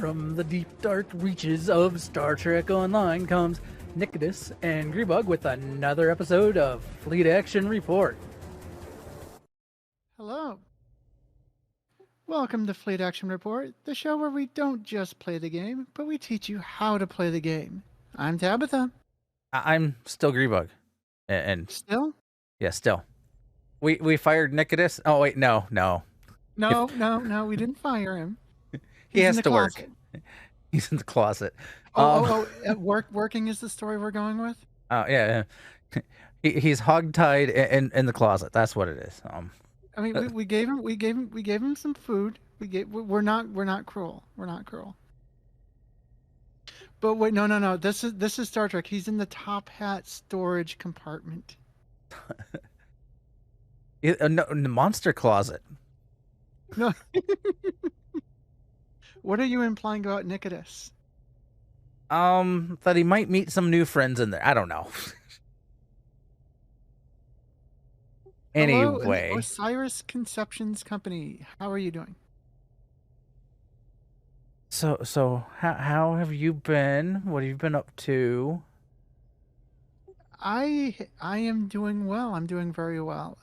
From the deep, dark reaches of Star Trek Online comes Nikodas and Grebog with another episode of Fleet Action Report. Hello. Welcome to Fleet Action Report, the show where we don't just play the game, but we teach you how to play the game. I'm Tabbytha. I'm still Grebog. And Still? yeah, still. We fired Nikodas. Oh, wait, no. No, we didn't fire him. He has in the to work. closet. He's in the closet. Working is the story we're going with? Oh, yeah. He's hogtied in the closet. That's what it is. I mean, we gave him some food. We're not cruel. We're not cruel. But wait, no. This is Star Trek. He's in the top hat storage compartment. No, in the monster closet. No. What are you implying about Nikodas? That he might meet some new friends in there. I don't know. Anyway. Hello, Osiris Conceptions Company. How are you doing? So how have you been? What have you been up to? I am doing well. I'm doing very well.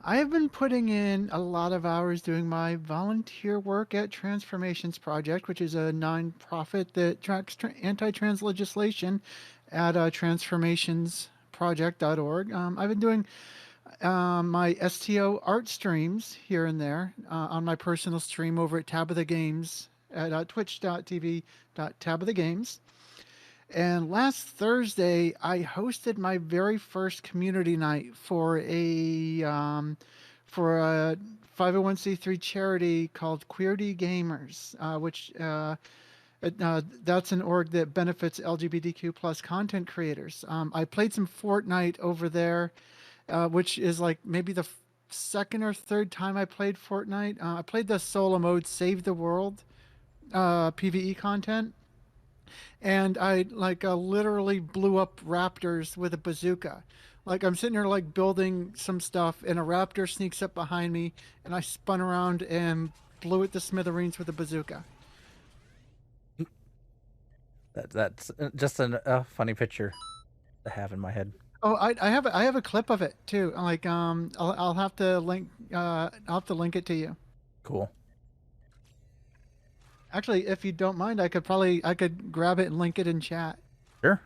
I have been putting in a lot of hours doing my volunteer work at Transformations Project, which is a nonprofit that tracks anti-trans legislation at transformationsproject.org. I've been doing my STO art streams here and there on my personal stream over at TabbythaGames at twitch.tv.TabbythaGames. And last Thursday, I hosted my very first community night for a 501c3 charity called Queerty Gamers, which that's an org that benefits LGBTQ plus content creators. I played some Fortnite over there, which is like maybe the second or third time I played Fortnite. I played the solo mode Save the World PvE content. And I literally blew up raptors with a bazooka. Like I'm sitting here like building some stuff and a raptor sneaks up behind me and I spun around and blew it to smithereens with a bazooka. That's just a funny picture to have in my head. Oh, I have a clip of it too. Like I'll have to link it to you. Cool. Actually, if you don't mind, I could grab it and link it in chat. Sure.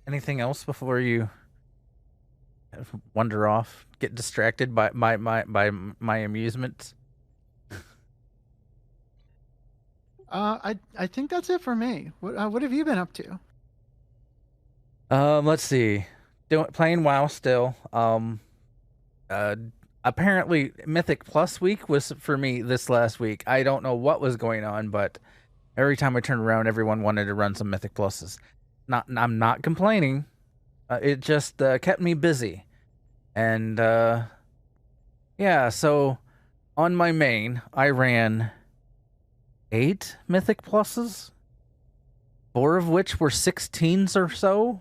Anything else before you wander off, get distracted by my amusement? I think that's it for me. What have you been up to? Let's see. Playing WoW still. Apparently Mythic Plus week was for me this last week. I don't know what was going on, but every time I turned around, everyone wanted to run some Mythic Pluses. I'm not complaining. It just kept me busy. And yeah, so on my main, I ran 8 Mythic Pluses, 4 of which were 16s or so.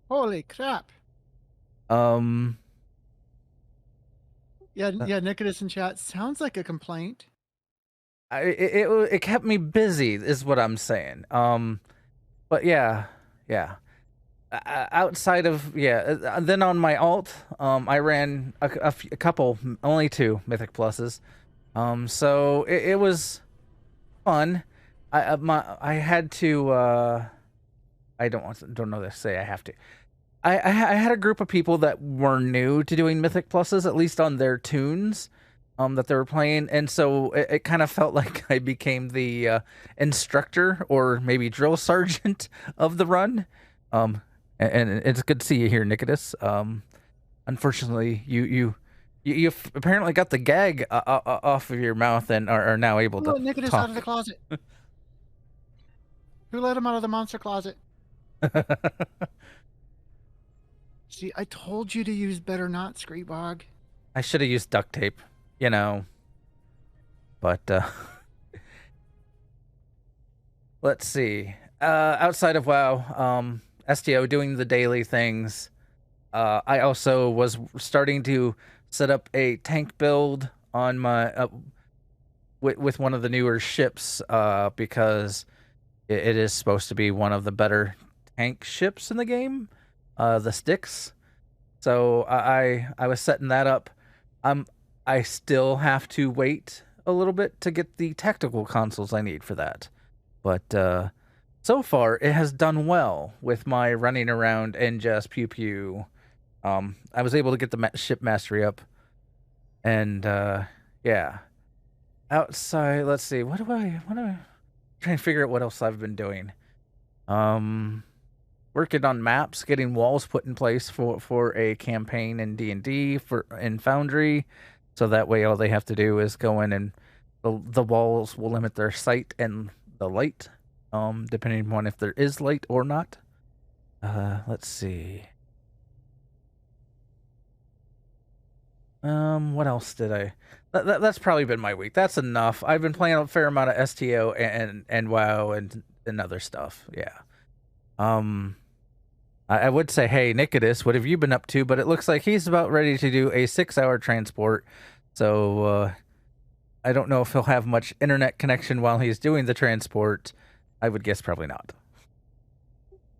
Holy crap. Yeah, Nikodas in chat. Sounds like a complaint. It kept me busy, is what I'm saying. But yeah. Outside of then on my alt, I ran a couple, only 2 Mythic Pluses. So it was fun. I had to. I don't know to say I have to. I had a group of people that were new to doing Mythic Pluses, at least on their tunes that they were playing, and so it kind of felt like I became the instructor or maybe drill sergeant of the run. And it's good to see you here, Nikodas. Unfortunately, you apparently got the gag off of your mouth and are now able to Nikodas talk. out of the closet. Who let him out of the monster closet? See, I told you to use better knots, Grebog. I should have used duct tape, you know. But let's see. Outside of WoW, STO doing the daily things. I also was starting to set up a tank build on my with one of the newer ships, because it is supposed to be one of the better tank ships in the game, the Styx. So I was setting that up. I still have to wait a little bit to get the tactical consoles I need for that. But so far, it has done well with my running around and just pew pew. I was able to get the ship mastery up, and yeah. Outside, let's see. What am I trying to figure out what else I've been doing? Working on maps, getting walls put in place for a campaign in D&D in Foundry, so that way all they have to do is go in and the walls will limit their sight and the light, depending on if there is light or not. Let's see. What else did I? That's probably been my week. That's enough. I've been playing a fair amount of STO and WoW and other stuff. Yeah. I would say, hey, Nikodas, what have you been up to? But it looks like he's about ready to do a 6-hour transport. So I don't know if he'll have much internet connection while he's doing the transport. I would guess probably not.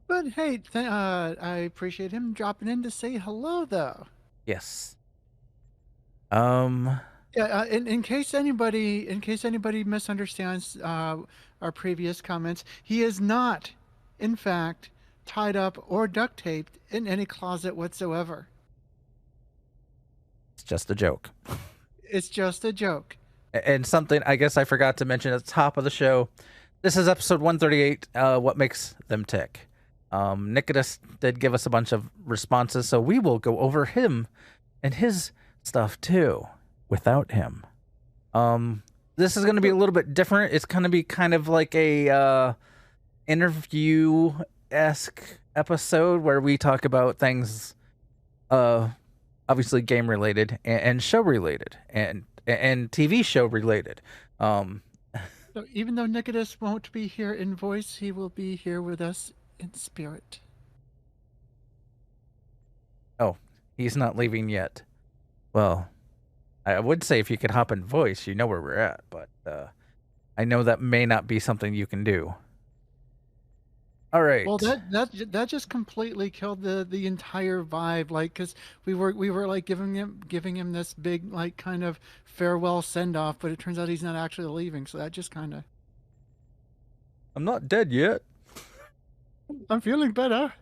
But hey, I appreciate him dropping in to say hello, though. Yes. Yeah. In case anybody misunderstands our previous comments, he is not, in fact, tied up or duct taped in any closet whatsoever. It's just a joke. It's just a joke. And something I guess I forgot to mention at the top of the show. This is episode 138. What makes them tick? Nikodas did give us a bunch of responses, so we will go over him and his stuff too without him. This is going to be a little bit different. It's going to be kind of like a interview-esque episode where we talk about things obviously game related and show related and TV show related. So even though Nikodas won't be here in voice, he will be here with us in spirit. Oh, he's not leaving yet. Well, I would say if you could hop in voice, you know where we're at, but I know that may not be something you can do. All right. Well, that just completely killed the entire vibe, like, because we were like giving him this big, like, kind of farewell send off, but it turns out he's not actually leaving, so that just kind of. I'm not dead yet. I'm feeling better.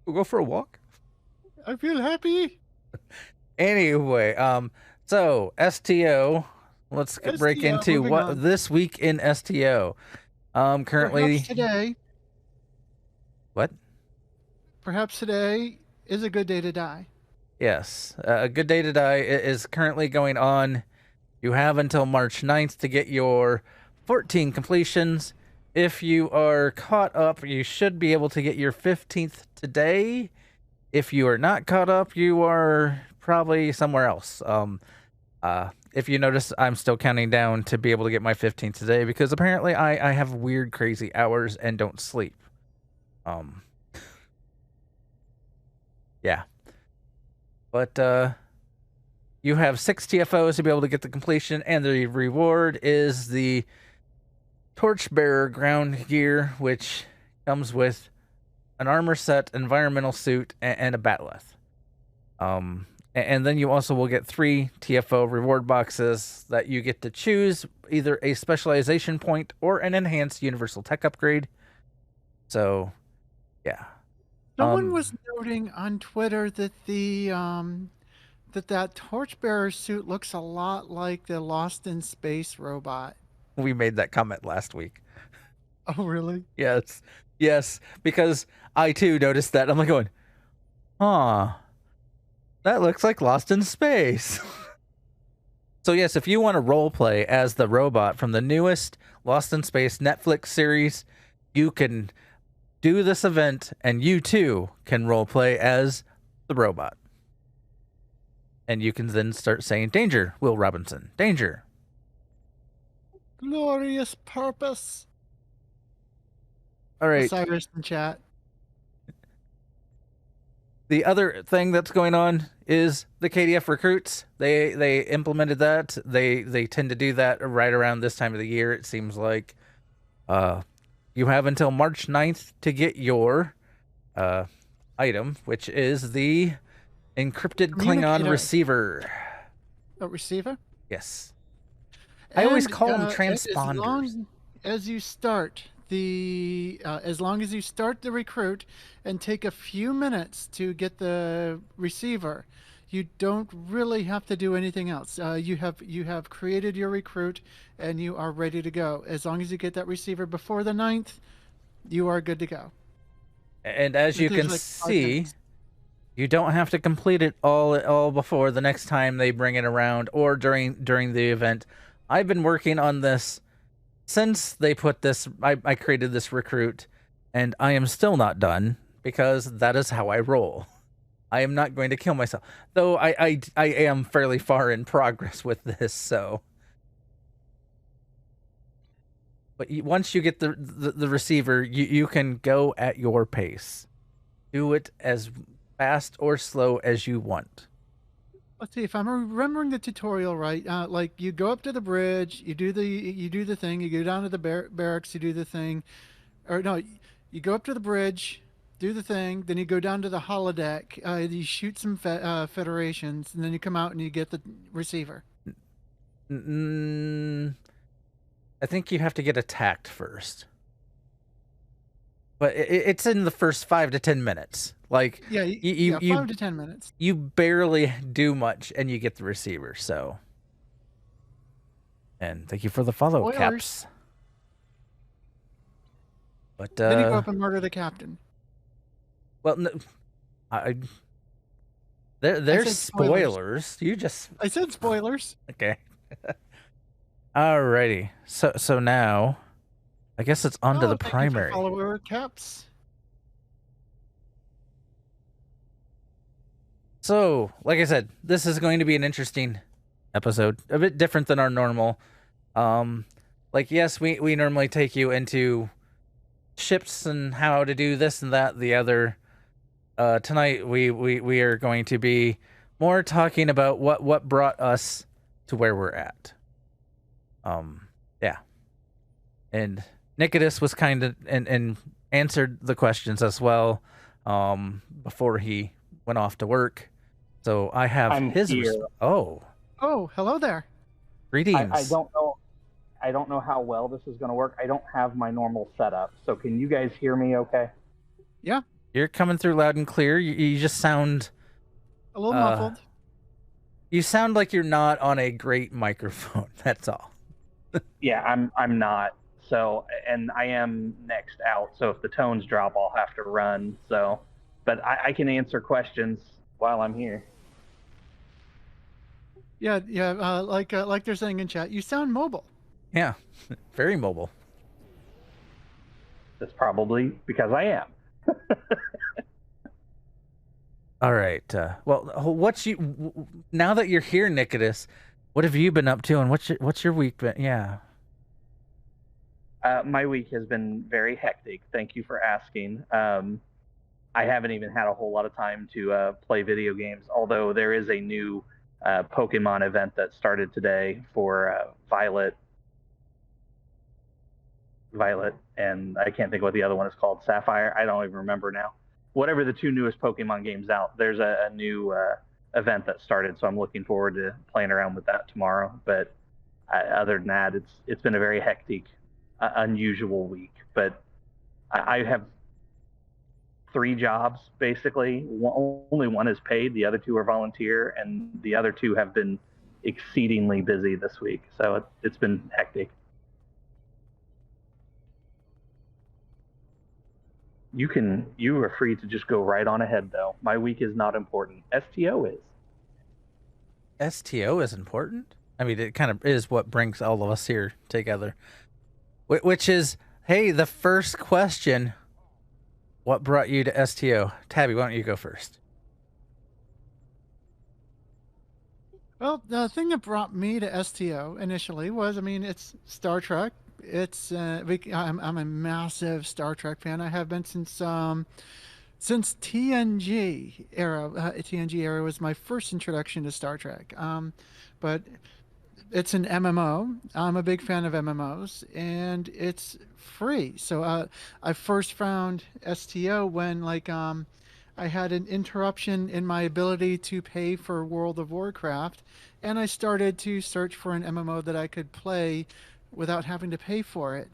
We'll go for a walk. I feel happy. Anyway, so STO. Let's break into what on. This week in STO. Currently. Perhaps today. What? Perhaps today is a good day to die. Yes, a good day to die is currently going on. You have until March 9th to get your 14 completions. If you are caught up, you should be able to get your 15th today. If you are not caught up, you are probably somewhere else. If you notice, I'm still counting down to be able to get my 15th today because apparently I have weird, crazy hours and don't sleep. Yeah. But you have 6 TFOs to be able to get the completion, and the reward is the Torchbearer ground gear, which comes with an armor set, environmental suit, and a bat'leth. And then you also will get 3 TFO reward boxes that you get to choose either a specialization point or an enhanced universal tech upgrade. So, yeah. Someone was noting on Twitter that that Torchbearer suit looks a lot like the Lost in Space robot. We made that comment last week. Oh, really? Yes, because I too noticed that. I'm like going, huh, that looks like Lost in Space. So yes, if you want to roleplay as the robot from the newest Lost in Space Netflix series, you can do this event and you too can roleplay as the robot. And you can then start saying, "Danger, Will Robinson, danger." Glorious purpose. All right. Osiris in chat. The other thing that's going on is the KDF recruits. They implemented that. They tend to do that right around this time of the year. It seems like you have until March 9th to get your item, which is the encrypted Klingon receiver. A receiver? Yes. I always call them transponders. As long as you start as long as you start the recruit and take a few minutes to get the receiver, you don't really have to do anything else. You have created your recruit and you are ready to go. As long as you get that receiver before the 9th, you are good to go. And as you can see, you don't have to complete it all before the next time they bring it around or during the event. I've been working on this since they put this. I created this recruit, and I am still not done because that is how I roll. I am not going to kill myself, though. I am fairly far in progress with this. So, but once you get the receiver, you can go at your pace. Do it as fast or slow as you want. Let's see if I'm remembering the tutorial right. Like you go up to the bridge, you do the thing, you go down to the barracks, you do the thing, or no, you go up to the bridge, do the thing, then you go down to the holodeck, you shoot some federations, and then you come out and you get the receiver. I think you have to get attacked first. But it's in the first 5 to 10 minutes. Like, yeah, 5 to 10 minutes. You barely do much, and you get the receiver. So, and thank you for the follow, Spoilers. Caps. But then you go up and murder the captain. Well, no, there's spoilers. I said spoilers. Okay. Alrighty. So now, I guess it's on to the primary. Thank you for follower, Caps. So, like I said, this is going to be an interesting episode, a bit different than our normal. Like, yes, we normally take you into ships and how to do this and that, the other. Tonight we are going to be more talking about what brought us to where we're at. Yeah. And Nikodas was kind of and answered the questions as well before he went off to work. So I have his here. Oh, hello there. Greetings. I don't know how well this is going to work. I don't have my normal setup. So can you guys hear me okay? Yeah. You're coming through loud and clear. You just sound a little muffled. You sound like you're not on a great microphone. That's all. Yeah, I'm not. So, and I am next out. So if the tones drop, I'll have to run. So, but I can answer questions while I'm here. Yeah. Like they're saying in chat, you sound mobile. Yeah, very mobile. That's probably because I am. All right. Well, now that you're here, Nikodas? What have you been up to, and what's your week been? Yeah. My week has been very hectic. Thank you for asking. I haven't even had a whole lot of time to play video games, although there is a new Pokemon event that started today for Violet, and I can't think of what the other one is called. Sapphire? I don't even remember now. Whatever the two newest Pokemon games out, there's a new event that started, so I'm looking forward to playing around with that tomorrow. But other than that, it's been a very hectic, unusual week. But I have 3 jobs, basically. Only one is paid, the other 2 are volunteer, and the other 2 have been exceedingly busy this week. So it's been hectic. You are free to just go right on ahead, though. My week is not important. STO is. STO is important? I mean, it kind of is what brings all of us here together. Which is, hey, the first question, what brought you to STO? Tabby, why don't you go first? Well, the thing that brought me to STO initially was, it's Star Trek. I'm a massive Star Trek fan. I have been since since TNG era was my first introduction to Star Trek. But it's an MMO. I'm a big fan of MMOs, and it's free. So I first found STO when I had an interruption in my ability to pay for World of Warcraft, and I started to search for an MMO that I could play without having to pay for it.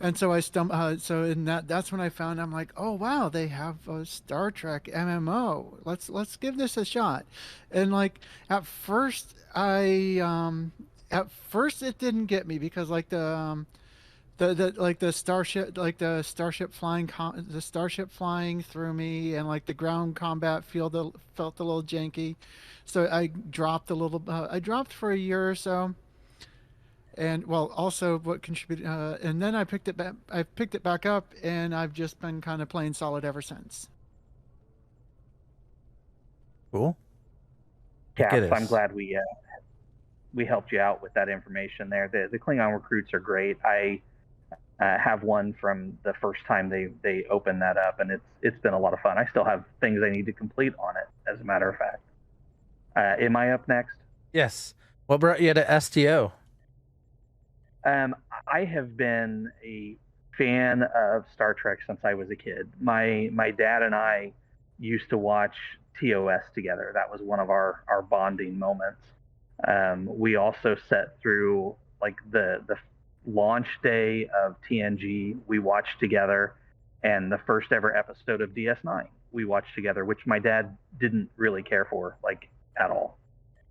And so I so in that's when I found, I'm like, oh wow, they have a Star Trek MMO. Let's give this a shot. And like at first at first it didn't get me because the starship flying through me, and like the ground combat felt a little janky. So I dropped for a year or so. And well, also what contributed, and then I picked it back up, and I've just been kind of playing solid ever since. Cool. Caps, I'm glad we helped you out with that information there. The Klingon recruits are great. I have one from the first time they opened that up, and it's been a lot of fun. I still have things I need to complete on it, as a matter of fact. Am I up next? Yes. What brought you to STO? I have been a fan of Star Trek since I was a kid. My dad and I used to watch TOS together. That was one of our bonding moments. We also sat through like the launch day of TNG. We watched together, and the first ever episode of DS9 we watched together, which my dad didn't really care for, like, at all.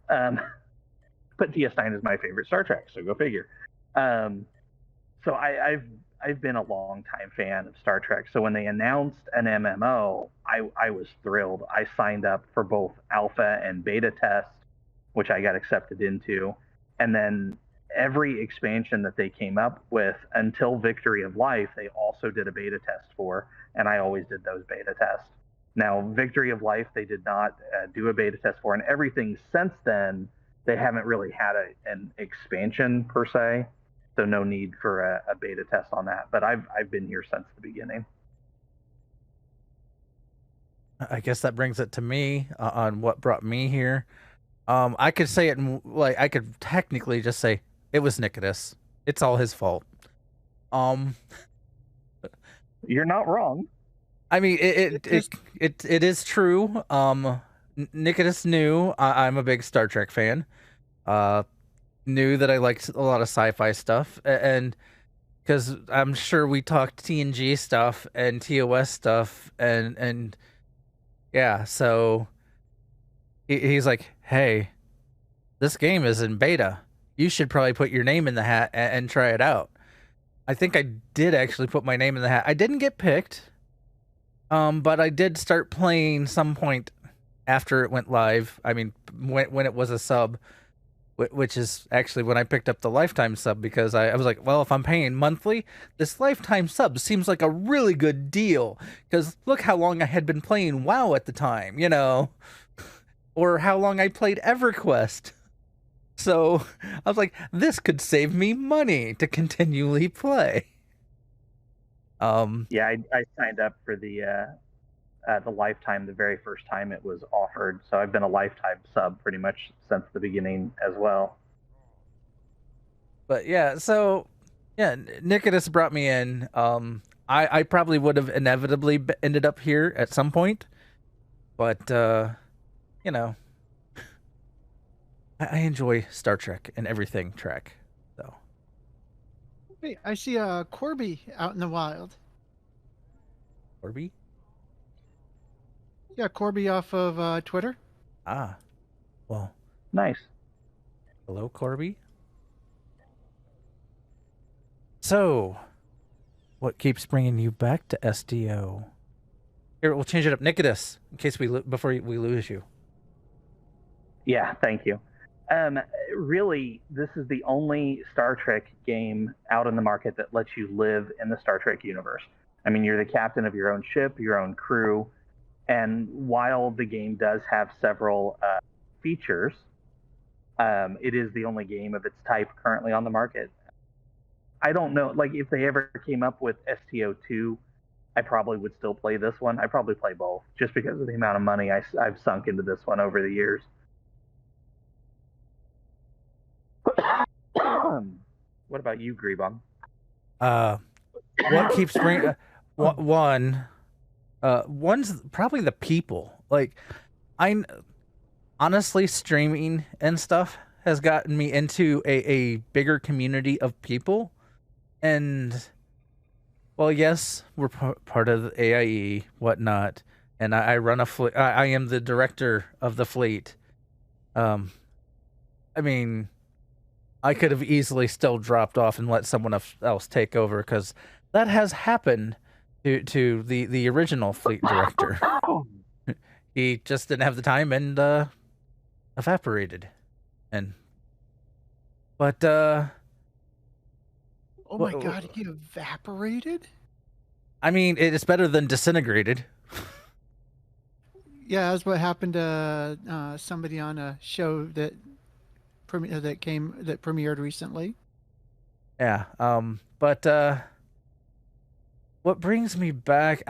But DS9 is my favorite Star Trek, so go figure. So I've been a long time fan of Star Trek. So when they announced an MMO, I was thrilled. I signed up for both alpha and beta tests, which I got accepted into, and then every expansion that they came up with until Victory of Life, they also did a beta test for, and I always did those beta tests. Now, Victory of Life, they did not do a beta test for, and everything since then, they haven't really had an expansion per se. So no need for a beta test on that. But I've been here since the beginning. I guess that brings it to me on what brought me here. I could say it like I could technically just say it was Nikodas. It's all his fault. You're not wrong. I mean, it is true. Nikodas knew I'm a big Star Trek fan. Knew that I liked a lot of sci-fi stuff, and because I'm sure we talked TNG stuff and TOS stuff, and yeah, so he's like, hey, this game is in beta. You should probably put your name in the hat and try it out. I think I did actually put my name in the hat. I didn't get picked, but I did start playing some point after it went live. I mean, when it was a sub, which is actually when I picked up the lifetime sub, because I was like, well, if I'm paying monthly, this lifetime sub seems like a really good deal, because look how long I had been playing WoW at the time, you know, or how long I played EverQuest. So I was like, this could save me money to continually play. Yeah, I signed up for the lifetime the very first time it was offered, so I've been a lifetime sub pretty much since the beginning as well. But yeah, so yeah, Nikodas brought me in. I probably would have inevitably ended up here at some point, but you know, I enjoy Star Trek and everything Trek, so. Hey, I see a Corby out in the wild. Corby? Yeah, Corby off of Twitter. Ah, well. Nice. Hello, Corby. So, what keeps bringing you back to STO? Here, we'll change it up. Nikodas, in case before we lose you. Yeah, thank you. Really, this is the only Star Trek game out in the market that lets you live in the Star Trek universe. I mean, you're the captain of your own ship, your own crew, and while the game does have several features, it is the only game of its type currently on the market. I don't know, like, if they ever came up with STO2, I probably would still play this one. I probably play both just because of the amount of money I've sunk into this one over the years. What about you, Grebog? What keeps bringing one's probably the people. Like, I honestly, streaming and stuff has gotten me into a bigger community of people, and well, yes, we're part of the AIE, whatnot, and I run a fleet. I am the director of the fleet. I mean, I could have easily still dropped off and let someone else take over, because that has happened to the original fleet director. He just didn't have the time and evaporated. But Oh my God, he evaporated? I mean, it's better than disintegrated. Yeah, that's what happened to somebody on a show that premiered recently. Yeah. But what brings me back?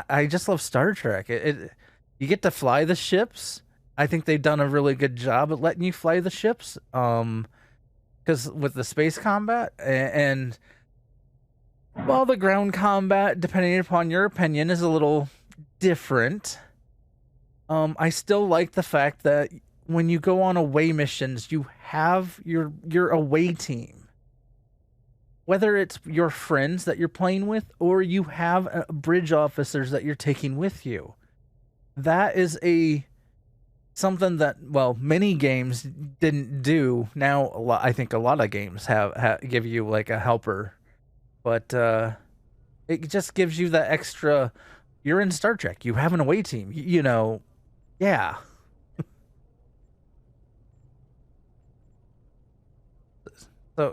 I just love Star Trek. You get to fly the ships. I think they've done a really good job at letting you fly the ships. Because with the space combat and well, the ground combat, depending upon your opinion, is a little different. I still like the fact that when you go on away missions, you have your away team. Whether it's your friends that you're playing with or you have bridge officers that you're taking with you. That is something that, well, many games didn't do. Now, I think a lot of games have give you like a helper. But it just gives you that extra, you're in Star Trek, you have an away team, you know, yeah.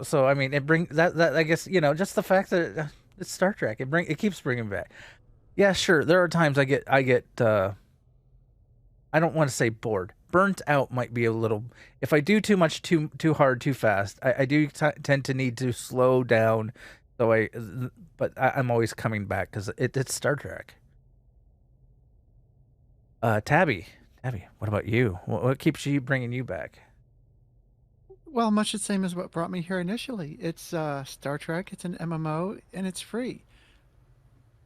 So I mean, it brings that I guess, you know, just the fact that it's Star Trek, it keeps bringing back. Yeah, sure, there are times I get I don't want to say bored. Burnt out might be a little. If I do too much, too hard, too fast, I do tend to need to slow down. So but I'm always coming back because it's Star Trek. Tabby, what about you? What keeps bringing you back? Well, much the same as what brought me here initially. It's Star Trek, it's an MMO, and it's free.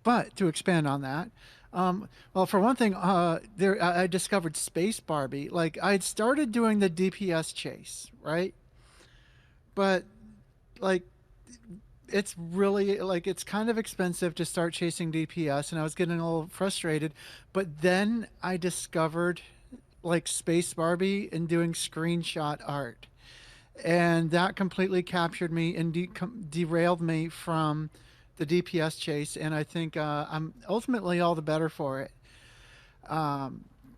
But to expand on that, well, for one thing, I discovered Space Barbie. Like, I'd started doing the DPS chase, right? But, like, it's really, like, it's kind of expensive to start chasing DPS, and I was getting a little frustrated. But then I discovered, like, Space Barbie and doing screenshot art. And that completely captured me and derailed me from the DPS chase. And I think I'm ultimately all the better for it.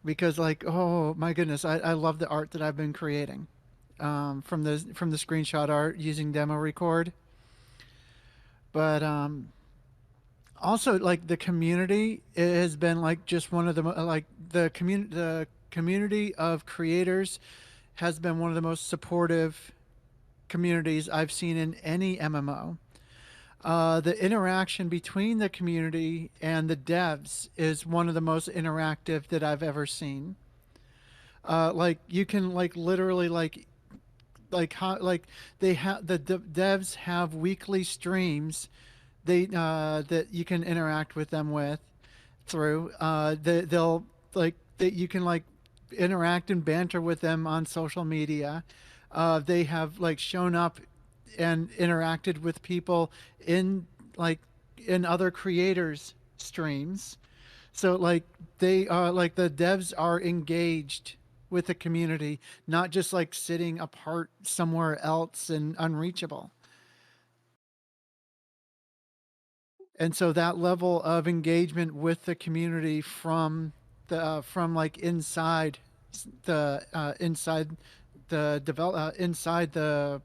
Because, like, oh my goodness, I love the art that I've been creating from the screenshot art using demo record. But also, like, the community has been like just one of the like the community of creators has been one of the most supportive communities I've seen in any MMO. The interaction between the community and the devs is one of the most interactive that I've ever seen. Like, you can, like, literally, how, like, they have the devs have weekly streams that you can interact with them through. They'll, like, that you can, like, interact and banter with them on social media. They have, like, shown up and interacted with people in other creators' streams. So, like, they are, like, the devs are engaged with the community, not just, like, sitting apart somewhere else and unreachable. And so that level of engagement with the community from like inside the inside the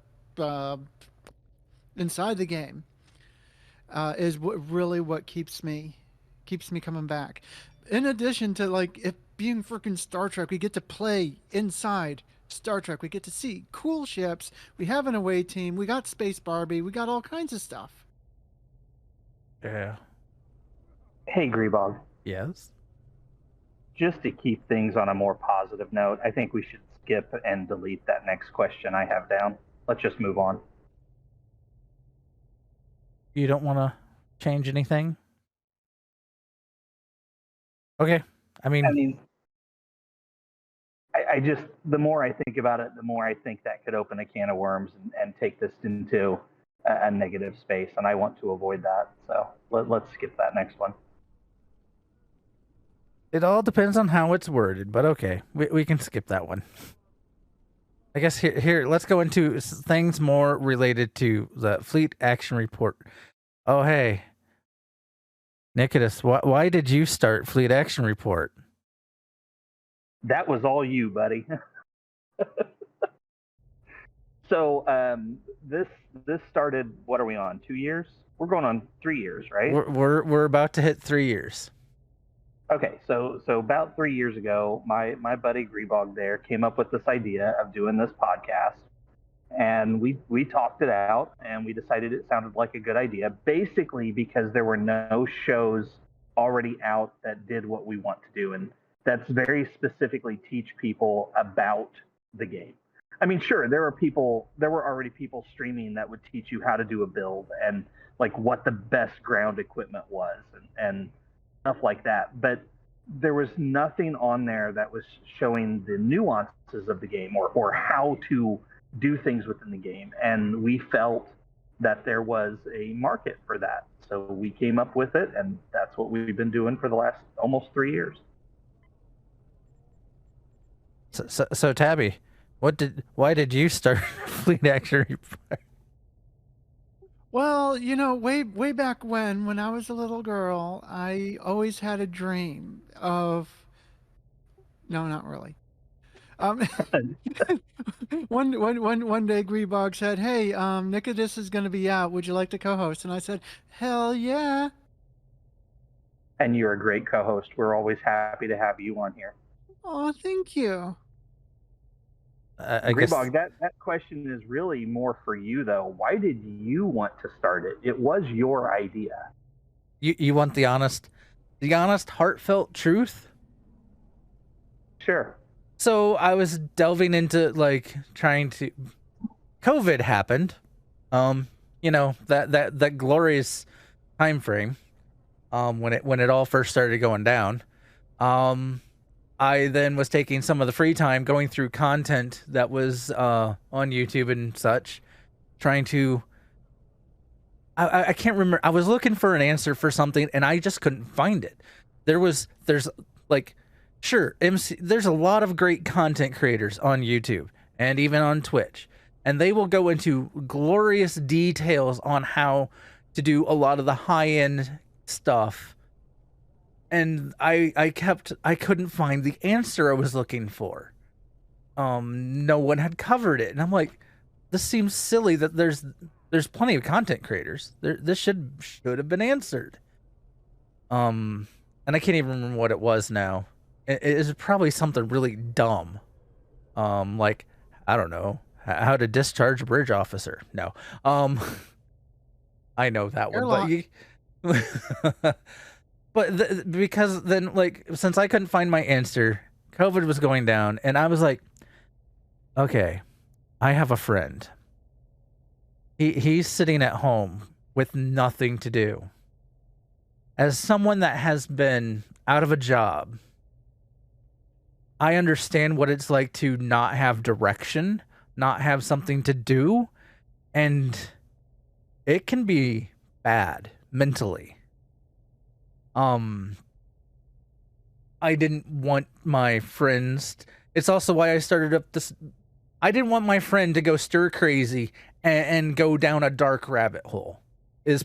game is really what keeps me coming back. In addition to, like, it being freaking Star Trek, we get to play inside Star Trek. We get to see cool ships. We have an away team. We got Space Barbie. We got all kinds of stuff. Yeah. Hey, Grebog. Yes. Just to keep things on a more positive note, I think we should skip and delete that next question I have down. Let's just move on. You don't want to change anything? Okay. I mean, I just, the more I think about it, the more I think that could open a can of worms and take this into a negative space, and I want to avoid that. So let's skip that next one. it all depends on how it's worded, but okay. We can skip that one. I guess here let's go into things more related to the fleet action report. Oh, hey. Nikodas, why did you start fleet action report? That was all you, buddy. So this started. What are we on? 2 years? We're going on 3 years, right? We're about to hit 3 years. Okay, so about 3 years ago, my buddy Grebog there came up with this idea of doing this podcast, and we talked it out, and we decided it sounded like a good idea. Basically, because there were no shows already out that did what we want to do, and that's very specifically teach people about the game. I mean, sure, there were already people streaming that would teach you how to do a build and like what the best ground equipment was and stuff like that. But there was nothing on there that was showing the nuances of the game or how to do things within the game. And we felt that there was a market for that. So we came up with it, and that's what we've been doing for the last almost 3 years. So Tabby, why did you start fleet action report? Well, you know, way back when I was a little girl, I always had a dream of. No, not really. One day, Grebog said, "Hey, Nikodas is going to be out. Would you like to co-host?" And I said, "Hell yeah!" And you're a great co-host. We're always happy to have you on here. Oh, thank you. I guess Grebog, that question is really more for you, though. Why did you want to start it? It was your idea. you want the honest, heartfelt truth. Sure. So I was delving into like trying to. COVID happened. You know that glorious time frame. When it all first started going down. I then was taking some of the free time going through content that was on YouTube and such, trying to. I can't remember. I was looking for an answer for something, and I just couldn't find it. There's like, sure, there's a lot of great content creators on YouTube and even on Twitch, and they will go into glorious details on how to do a lot of the high-end stuff. And I couldn't find the answer I was looking for. No one had covered it, and I'm like, this seems silly that there's plenty of content creators. This should have been answered. And I can't even remember what it was now. It is probably something really dumb. Like, I don't know, how to discharge a bridge officer. No. I know that one, but But because then, like, since I couldn't find my answer, COVID was going down, and I was like, okay, I have a friend. He's sitting at home with nothing to do. As someone that has been out of a job, I understand what it's like to not have direction, not have something to do, and it can be bad mentally. I didn't want my friends. It's also why I started up this. I didn't want my friend to go stir crazy and go down a dark rabbit hole. Is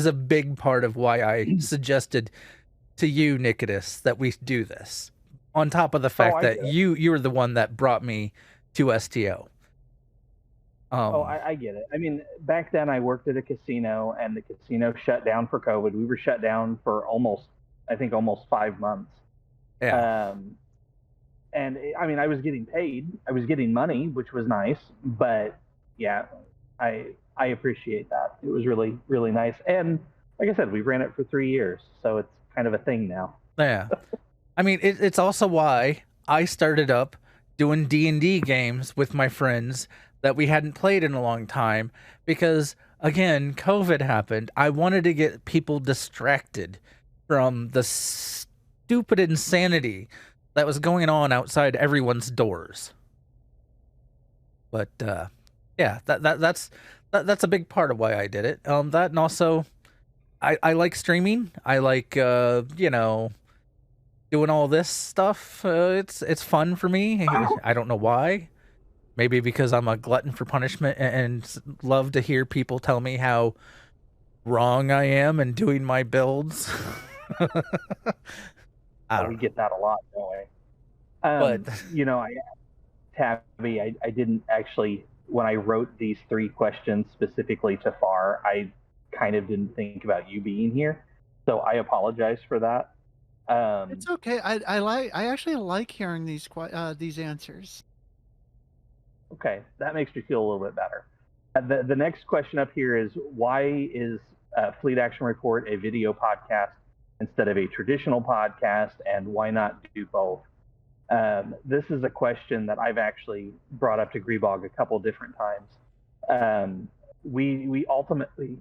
a big part of why I suggested to you, Nikodas, that we do this. On top of the fact that you were the one that brought me to STO. I get it. I mean, back then I worked at a casino, and the casino shut down for COVID. We were shut down for almost 5 months. Yeah. And I mean, I was getting paid. I was getting money, which was nice. But yeah, I appreciate that. It was really, really nice. And like I said, we ran it for 3 years, so kind of a thing now. Yeah. I mean, it's also why I started up doing D&D games with my friends that we hadn't played in a long time, because again, COVID happened. I wanted to get people distracted from the stupid insanity that was going on outside everyone's doors. But yeah, that's a big part of why I did it. That, and also I like streaming. I like you know, doing all this stuff. It's fun for me. I don't know why. Maybe because I'm a glutton for punishment and love to hear people tell me how wrong I am in doing my builds. We get that a lot, don't we? But you know, Tabby, I didn't actually, when I wrote these 3 questions specifically to Far, I kind of didn't think about you being here, so I apologize for that. It's okay. I actually like hearing these answers. Okay, that makes me feel a little bit better. The next question up here is, why is Fleet Action Report a video podcast instead of a traditional podcast, and why not do both? This is a question that I've actually brought up to Grebog a couple different times. We ultimately,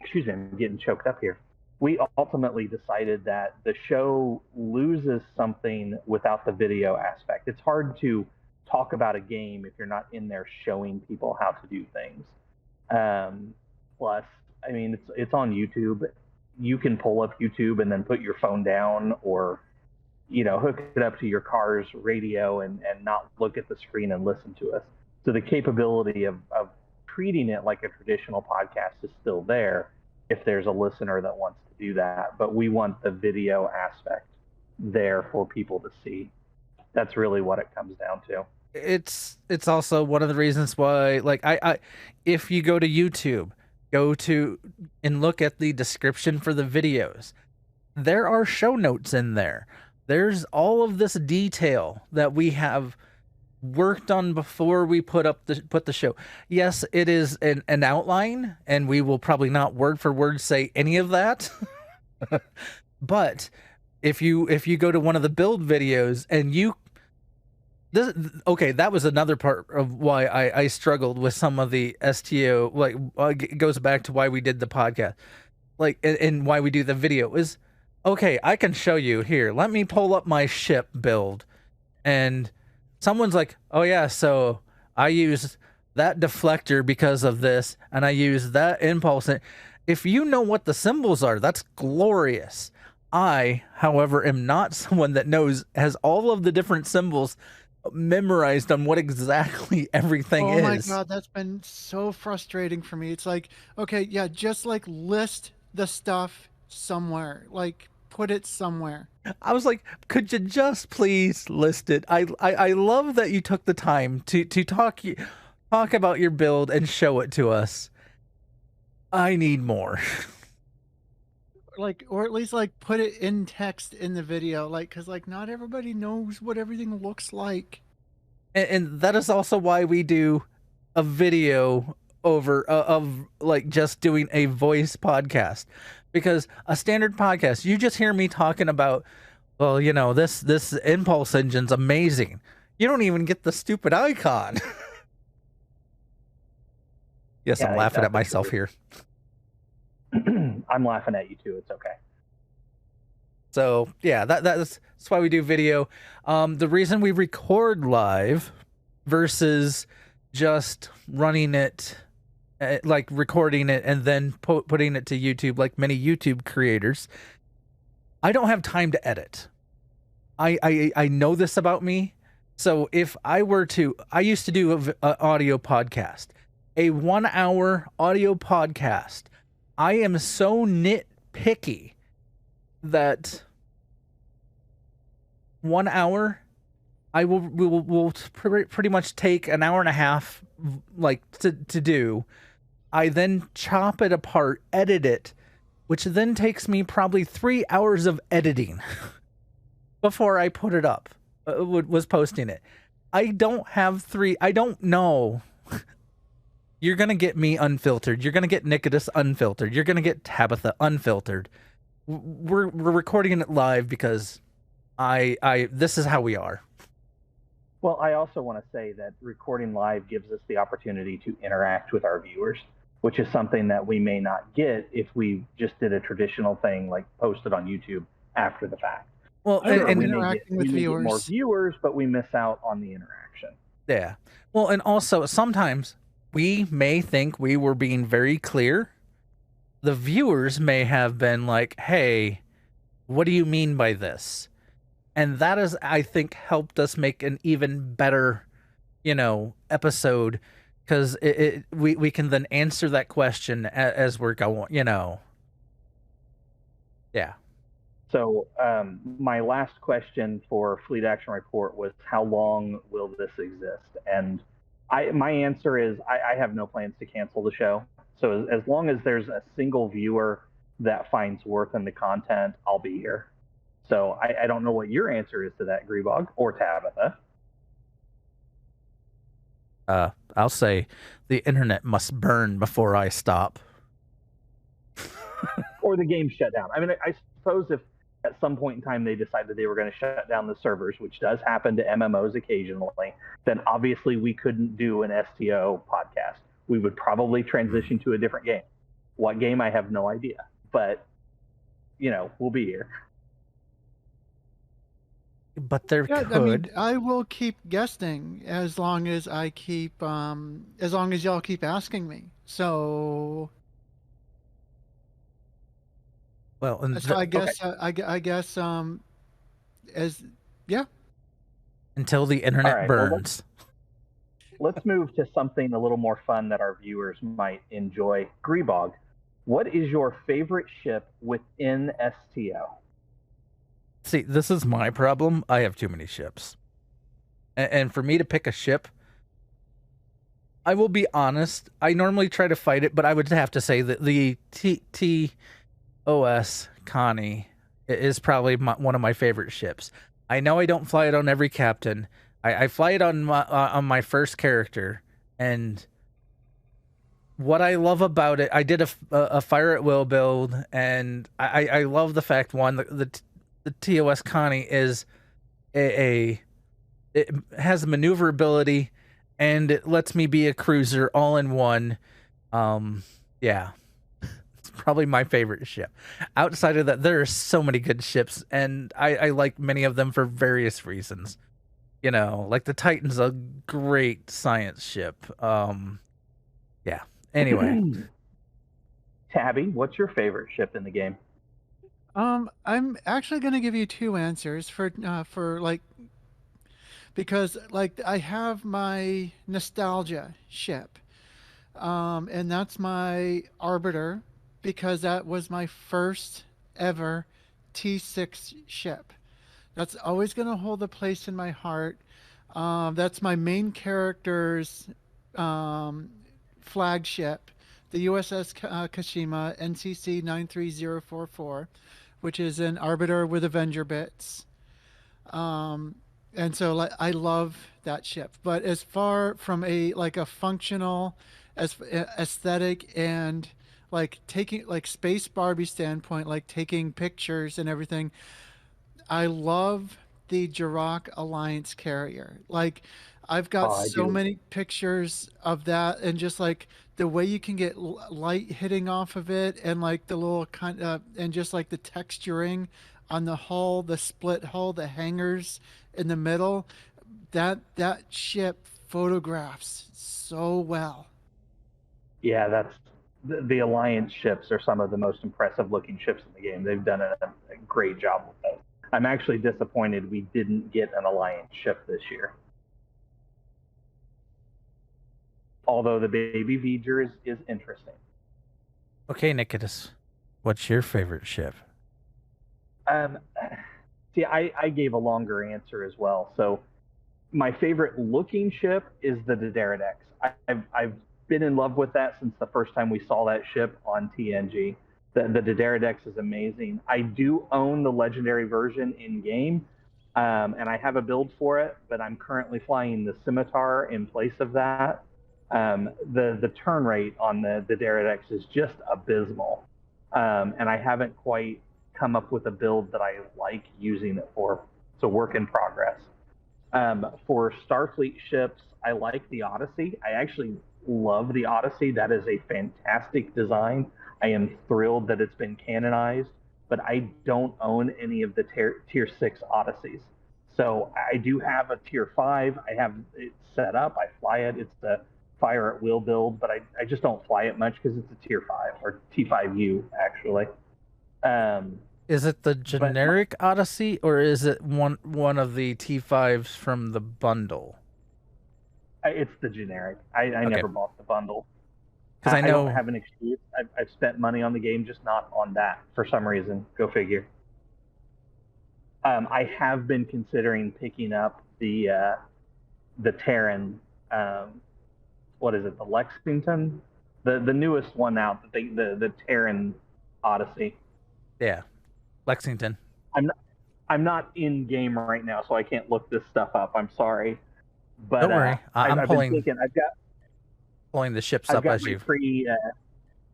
excuse me, I'm getting choked up here. We ultimately decided that the show loses something without the video aspect. It's hard to talk about a game if you're not in there showing people how to do things. Plus, I mean, it's on YouTube. You can pull up YouTube and then put your phone down, or, you know, hook it up to your car's radio and not look at the screen and listen to us. So the capability of treating it like a traditional podcast is still there if there's a listener that wants to do that. But we want the video aspect there for people to see. That's really what it comes down to. It's also one of the reasons why, like, I if you go to YouTube, go to and look at the description for the videos, there are show notes in there. There's all of this detail that we have worked on before we put the show. Yes, it is an outline, and we will probably not word for word say any of that. But if you go to one of the build videos and okay, that was another part of why I struggled with some of the STO. Like, it goes back to why we did the podcast, like, and why we do the video is, okay, I can show you here. Let me pull up my ship build, and someone's like, oh yeah, so I used that deflector because of this, and I used that impulse. If you know what the symbols are, that's glorious. I, however, am not someone that has all of the different symbols memorized on what exactly everything is. Oh my god, that's been so frustrating for me. It's like, okay, yeah, just like list the stuff somewhere, like put it somewhere. I was like, could you just please list it? I love that you took the time to talk about your build and show it to us. I need more. Like, or at least like put it in text in the video, like, because like not everybody knows what everything looks like. And that is also why we do a video over of like just doing a voice podcast, because a standard podcast, you just hear me talking about, well, you know, this impulse engine's amazing. You don't even get the stupid icon. Yes, yeah, I'm laughing at myself here. I'm laughing at you too. It's okay. So yeah, that's why we do video. The reason we record live versus just running it, like recording it and then putting it to YouTube, like many YouTube creators, I don't have time to edit. I know this about me. So if I used to do an audio podcast, a 1-hour audio podcast. I am so nitpicky that 1 hour, I will pretty much take an hour and a half, like, to do. I then chop it apart, edit it, which then takes me probably 3 hours of editing before I put it up, was posting it. I don't know. You're going to get me unfiltered. You're going to get Nikodas unfiltered. You're going to get Tabbytha unfiltered. we're recording it live because this is how we are. Well, I also want to say that recording live gives us the opportunity to interact with our viewers, which is something that we may not get if we just did a traditional thing like posted on YouTube after the fact. Well, And and we interacting with may get more viewers. viewers, but we miss out on the interaction. yeah. Well, and also sometimes we may think we were being very clear. The viewers may have been like, "Hey, what do you mean by this?" And that has, I think, helped us make an even better, episode, because we can then answer that question as we're going. Yeah. So my last question for Fleet Action Report was, how long will this exist? And my answer is I have no plans to cancel the show. So as long as there's a single viewer that finds worth in the content, I'll be here. So I don't know what your answer is to that, Grebog or Tabbytha. I'll say the internet must burn before I stop. Or the game shut down. I mean, I suppose if at some point in time they decided they were going to shut down the servers, which does happen to MMOs occasionally, then obviously we couldn't do an STO podcast. We would probably transition to a different game. What game, I have no idea. But, we'll be here. But there could. I mean, I will keep guessing as long as y'all keep asking me. So. Well, and So I guess okay. I guess until the internet right, burns. Well, let's move to something a little more fun that our viewers might enjoy. Grebog, what is your favorite ship within STO? See, this is my problem. I have too many ships. And for me to pick a ship, I will be honest, I normally try to fight it, but I would have to say that the TOS Connie is probably one of my favorite ships. I know I don't fly it on every captain. I fly it on my first character, and what I love about it, I did a fire at will build, and I love the fact, one, the TOS Connie is it has maneuverability, and it lets me be a cruiser all in one. Yeah. It's probably my favorite ship. Outside of that, there are so many good ships, and I like many of them for various reasons. Like the Titan's a great science ship. Yeah. Anyway. Tabby, what's your favorite ship in the game? I'm actually going to give you two answers for because I have my nostalgia ship, and that's my Arbiter, because that was my first ever T6 ship. That's always going to hold a place in my heart. That's my main character's flagship, the USS Kashima NCC 93044, which is an Arbiter with Avenger bits. And so I love that ship. But as far from a functional aesthetic and taking space Barbie standpoint, taking pictures and everything, I love the Jirac Alliance carrier. I've got so many pictures of that, and just the way you can get light hitting off of it, and the little and just the texturing on the hull, the split hull, the hangers in the middle. That ship photographs so well. Yeah, that's the Alliance ships are some of the most impressive looking ships in the game. They've done a great job with those. I'm actually disappointed we didn't get an Alliance ship this year. Although the baby V'ger is interesting. Okay, Nikodas, what's your favorite ship? See, I gave a longer answer as well. So my favorite looking ship is the Tabbytha. I've been in love with that since the first time we saw that ship on TNG. The Tabbytha is amazing. I do own the legendary version in game, and I have a build for it, but I'm currently flying the Scimitar in place of that. The turn rate on the Tabbytha is just abysmal, and I haven't quite come up with a build that I like using it for. It's a work in progress. For Starfleet ships, I like the Odyssey. I actually love the Odyssey. That is a fantastic design. I am thrilled that it's been canonized, but I don't own any of the tier 6 Odysseys. So I do have a tier 5. I have it set up. I fly it. It's the fire at will build, but I just don't fly it much because it's a tier 5 or T5U actually. Is it the generic Odyssey, or is it one of the T5s from the bundle? It's the generic. I never bought the bundle. Because I know I don't have an excuse. I've spent money on the game, just not on that for some reason. Go figure. I have been considering picking up the Terran. What is it? The Lexington, the newest one out. The Terran Odyssey. Yeah, Lexington. I'm not in game right now, so I can't look this stuff up. I'm sorry. But don't worry, I'm pulling. Been thinking, I've got pulling the ships I've up got as you. Free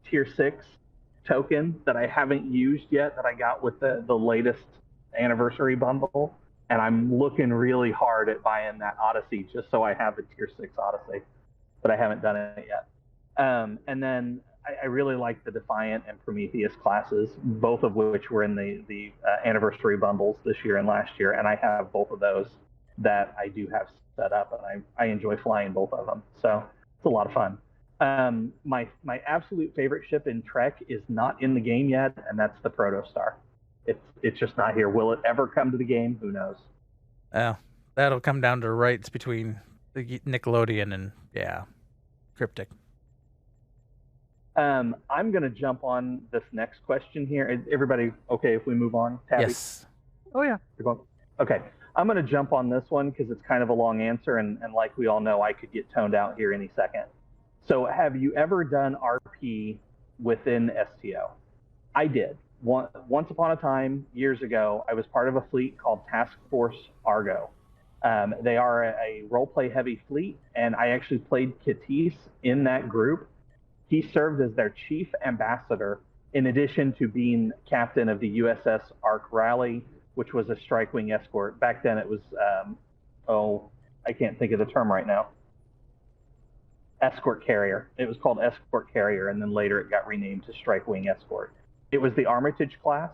tier 6 token that I haven't used yet that I got with the latest anniversary bundle, and I'm looking really hard at buying that Odyssey just so I have a tier 6 Odyssey, but I haven't done it yet. And then I really like the Defiant and Prometheus classes, both of which were in the anniversary bundles this year and last year, and I have both of those that I do have set up, and I enjoy flying both of them. So it's a lot of fun. My absolute favorite ship in Trek is not in the game yet, and that's the Protostar. It's just not here. Will it ever come to the game? Who knows? That'll come down to rights between the Nickelodeon and Cryptic. I'm gonna jump on this next question here. Is everybody okay if we move on? Tabby? Yes. Oh yeah. Okay. I'm going to jump on this one because it's kind of a long answer, and like we all know, I could get toned out here any second. So have you ever done RP within STO? I did. Once upon a time, years ago, I was part of a fleet called Task Force Argo. They are a role-play heavy fleet, and I actually played Katis in that group. He served as their chief ambassador, in addition to being captain of the USS Ark Raleigh, which was a strike wing escort. Back then it was, I can't think of the term right now. Escort carrier. It was called escort carrier, and then later it got renamed to strike wing escort. It was the Armitage class.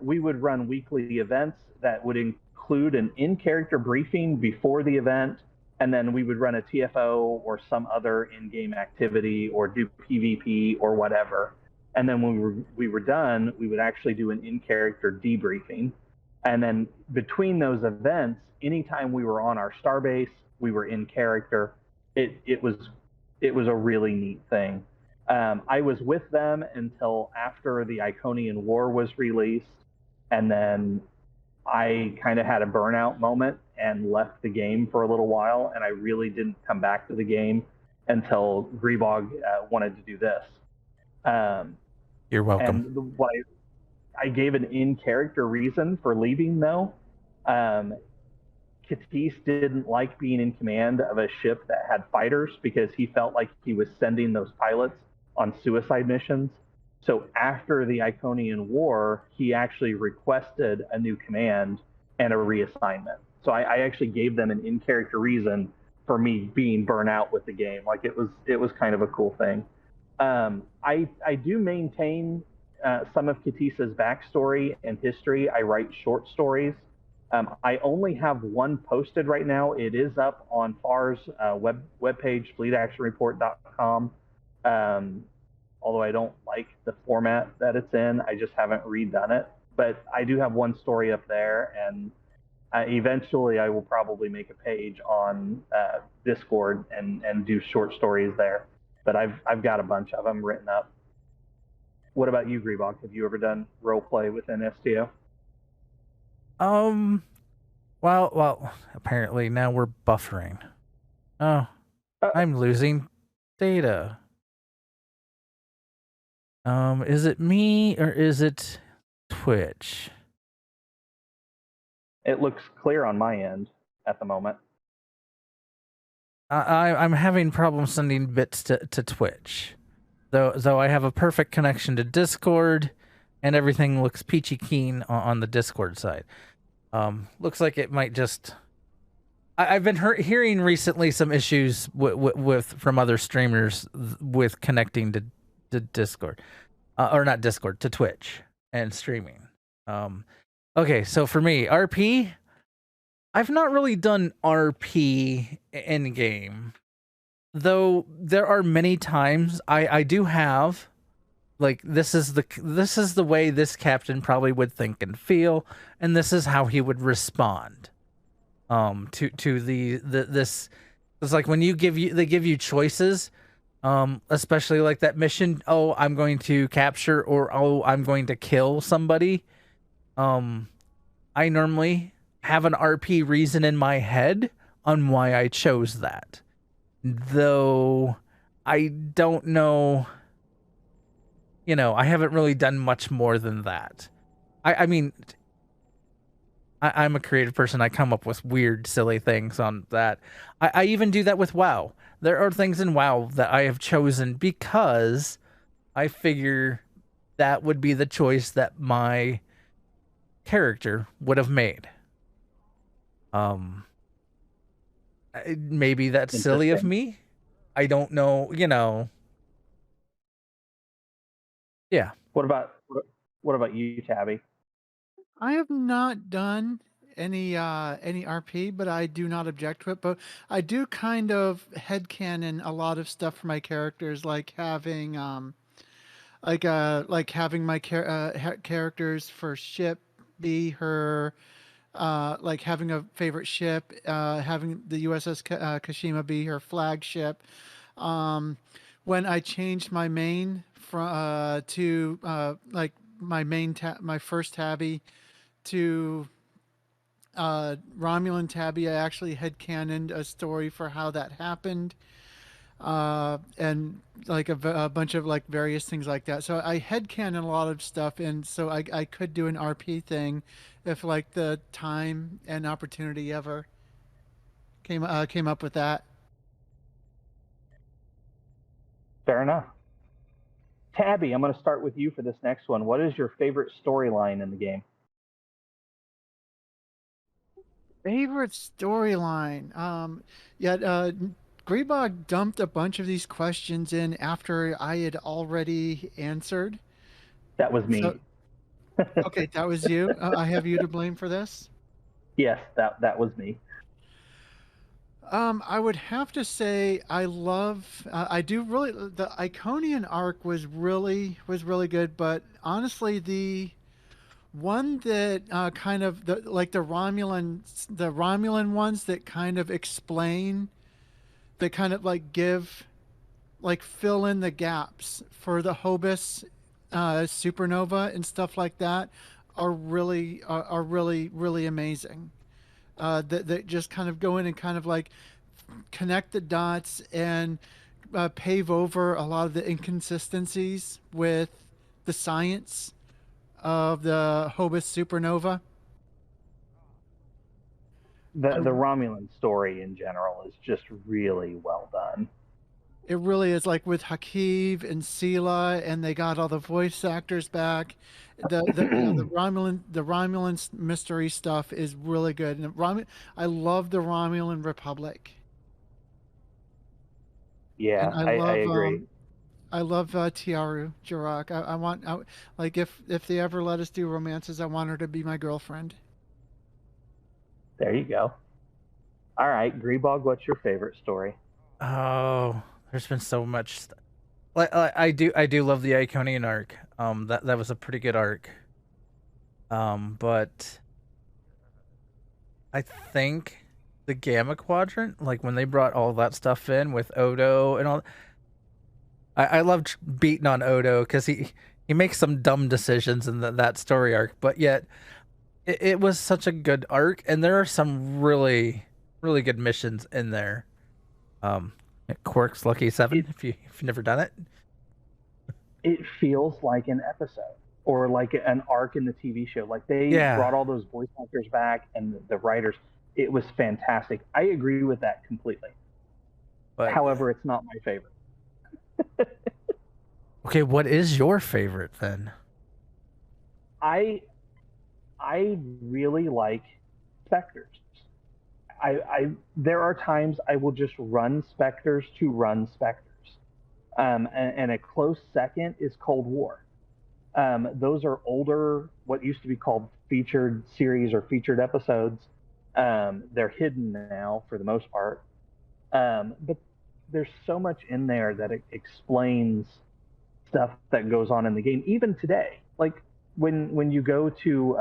We would run weekly events that would include an in-character briefing before the event, and then we would run a TFO or some other in-game activity or do PvP or whatever. And then when we were done, we would actually do an in-character debriefing. And then between those events, anytime we were on our starbase, we were in character. It was a really neat thing. I was with them until after the Iconian War was released, and then I kind of had a burnout moment and left the game for a little while, and I really didn't come back to the game until Grebog wanted to do this. You're welcome. And what I gave an in-character reason for leaving, though. Katis didn't like being in command of a ship that had fighters because he felt like he was sending those pilots on suicide missions. So after the Iconian War, he actually requested a new command and a reassignment. So I actually gave them an in-character reason for me being burnt out with the game. Like it was kind of a cool thing. I do maintain some of Katis's backstory and history. I write short stories. I only have one posted right now. It is up on FAR's webpage, fleetactionreport.com. Although I don't like the format that it's in, I just haven't redone it. But I do have one story up there, and eventually I will probably make a page on Discord and do short stories there. But I've got a bunch of them written up. What about you, Grebog? Have you ever done role play within STO? Well, apparently now we're buffering. Oh, I'm losing data. Is it me or is it Twitch? It looks clear on my end at the moment. I'm having problems sending bits to Twitch. Though I have a perfect connection to Discord, and everything looks peachy keen on the Discord side. Looks like it might just. I've been hearing recently some issues with from other streamers with connecting to Discord, or not Discord, to Twitch and streaming. Okay, so for me, RP, I've not really done RP in game, though there are many times I do have, like, this is the way this captain probably would think and feel, and this is how he would respond. To this, it's like when they give you choices, especially like that mission. Oh, I'm going to capture, or oh, I'm going to kill somebody. I normally have an RP reason in my head on why I chose that, though I don't know. You know, I haven't really done much more than that. I mean, I'm a creative person. I come up with weird, silly things on that. I even do that with WoW. There are things in WoW that I have chosen because I figure that would be the choice that my character would have made. Maybe that's silly of me. I don't know, you know. Yeah. What about you, Tabby? I have not done any RP, but I do not object to it. But I do kind of headcanon a lot of stuff for my characters, like having having my characters for ship be her, like having a favorite ship, having the USS Kashima be her flagship. When I changed my main from to like my first tabby to Romulan tabby, I actually headcanoned a story for how that happened, and like a bunch of like various things like that. So I headcanon a lot of stuff, and so I could do an RP thing if like the time and opportunity ever came up with that. Fair enough. Tabby, I'm going to start with you for this next one. What is your favorite storyline in the game? Favorite storyline? Grebog dumped a bunch of these questions in after I had already answered. That was me. So, okay, that was you. I have you to blame for this. Yes, that was me. I would have to say I do really, the Iconian arc was really good, but honestly the one that kind of the Romulan ones that kind of explain, that kind of like fill in the gaps for the Hobus supernova and stuff like that are really amazing. That just kind of go in and kind of like connect the dots and pave over a lot of the inconsistencies with the science of the Hobus supernova. The Romulan story in general is just really well done. It really is, like with Hakiv and Sela, and they got all the voice actors back. The Romulan mystery stuff is really good, and I love the Romulan Republic. Yeah, And I agree. I love Tiaru Jirak. I want, like, if they ever let us do romances, I want her to be my girlfriend. There you go. All right, Grebog, what's your favorite story? Oh, there's been so much. I do love the Iconian arc. That was a pretty good arc. But I think the Gamma Quadrant, like when they brought all that stuff in with Odo and all, I loved beating on Odo because he makes some dumb decisions in that story arc, but yet it was such a good arc, and there are some really good missions in there. Quark's Lucky 7, if you've never done it. It feels like an episode or like an arc in the TV show. Like they brought all those voice actors back and the writers. It was fantastic. I agree with that completely. But, however, it's not my favorite. Okay, what is your favorite then? I really like specters. There are times I will just run specters to run specters. And a close second is Cold War. Those are older, what used to be called featured series or featured episodes. They're hidden now for the most part. But there's so much in there that it explains stuff that goes on in the game, even today. Like when you go to,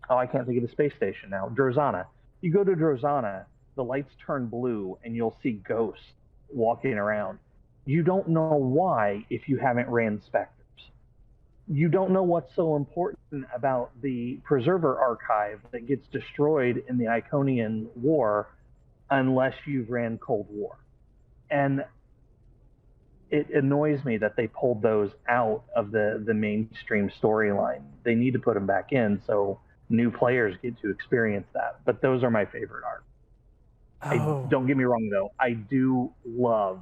I can't think of the space station now, Drozana. You go to Drozana, the lights turn blue, and you'll see ghosts walking around. You don't know why if you haven't ran specters. You don't know what's so important about the Preserver archive that gets destroyed in the Iconian War unless you've ran Cold War. And it annoys me that they pulled those out of the mainstream storyline. They need to put them back in so new players get to experience that. But those are my favorite arcs. Don't get me wrong, though. I do love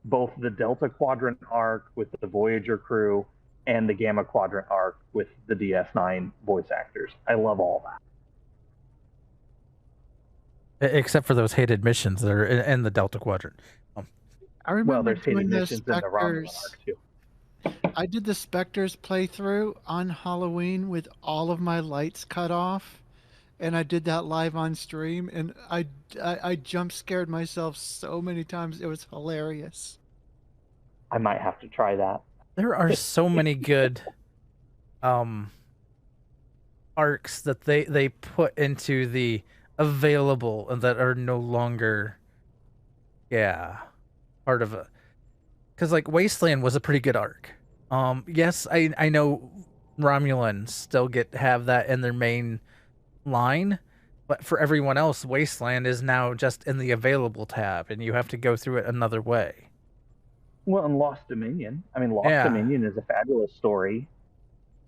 both the Delta Quadrant arc with the Voyager crew and the Gamma Quadrant arc with the DS9 voice actors. I love all that. Except for those hated missions that are in the Delta Quadrant. I remember there's hated missions in the Romulan arc, too. I did the Spectres playthrough on Halloween with all of my lights cut off. And I did that live on stream, and I jump scared myself so many times. It was hilarious. I might have to try that. There are so many good arcs that they put into the available and that are no longer part of it. Because like Wasteland was a pretty good arc. Yes, I know Romulans still have that in their main line, but for everyone else, Wasteland is now just in the available tab, and you have to go through it another way. Well, and Lost Dominion. I mean, Lost Dominion is a fabulous story.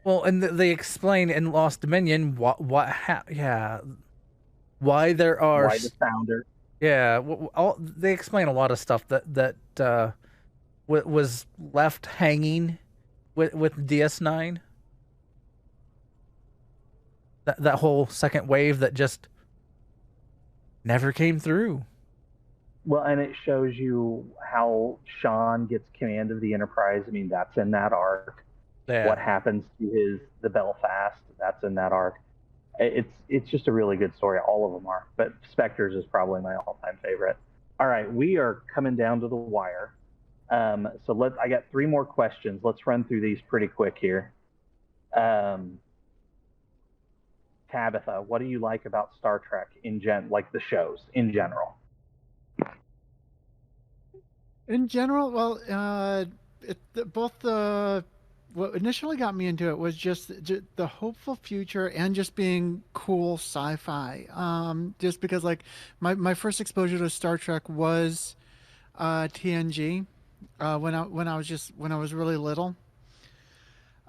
Well, and they explain in Lost Dominion why there are why the founder. Yeah, they explain a lot of stuff that was left hanging with DS9. That whole second wave that just never came through. Well, and it shows you how Sean gets command of the Enterprise. I mean, that's in that arc. Yeah. What happens to the Belfast? That's in that arc. It's just a really good story. All of them are, but Spectres is probably my all-time favorite. All right, we are coming down to the wire. So I got 3 more questions. Let's run through these pretty quick here. Tabbytha, what do you like about Star Trek like the shows in general? In general, well, what initially got me into it was just the hopeful future and just being cool sci-fi. Just because like my first exposure to Star Trek was TNG when I was really little.